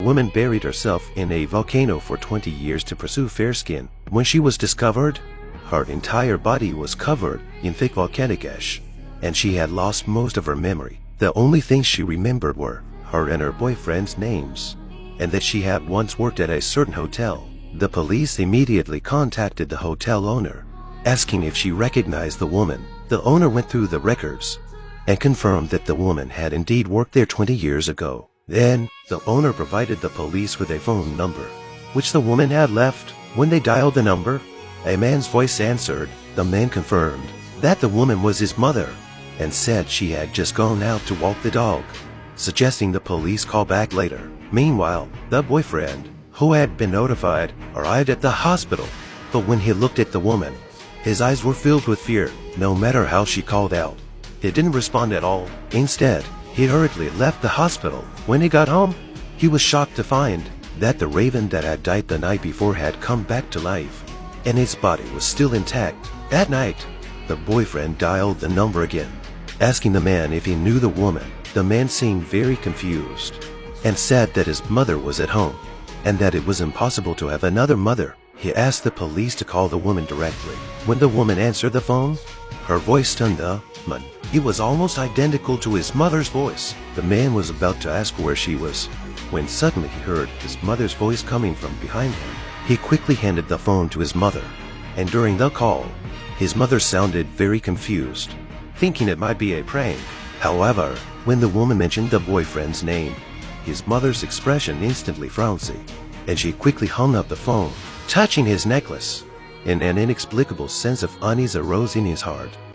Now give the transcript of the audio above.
woman buried herself in a volcano for 20 years to pursue fair skin. When she was discovered, her entire body was covered in thick volcanic ash, and she had lost most of her memory. The only things she remembered were her and her boyfriend's names, and that she had once worked at a certain hotel. The police immediately contacted the hotel owner, asking if she recognized the woman. The owner went through the records and confirmed that the woman had indeed worked there 20 years ago. Then, the owner provided the police with a phone number, which the woman had left. When they dialed the number, a man's voice answered. The man confirmed that the woman was his mother and said she had just gone out to walk the dog, suggesting the police call back later. Meanwhile, the boyfriend, who had been notified, arrived at the hospital, but when he looked at the woman, his eyes were filled with fear. No matter how she called out, he didn't respond at all. Instead, he hurriedly left the hospital. When he got home, he was shocked to find that the raven that had died the night before had come back to life, and its body was still intact. At night, the boyfriend dialed the number again, asking the man if he knew the woman. The man seemed very confused and said that his mother was at home and that it was impossible to have another mother. He asked the police to call the woman directly. When the woman answered the phone, her voice stunned the man. It was almost identical to his mother's voice. The man was about to ask where she was, when suddenly he heard his mother's voice coming from behind him. He quickly handed the phone to his mother, and during the call, his mother sounded very confused, thinking it might be a prank. However, when the woman mentioned the boyfriend's name, his mother's expression instantly frownsy, and she quickly hung up the phone. Touching his necklace, and an inexplicable sense of unease arose in his heart.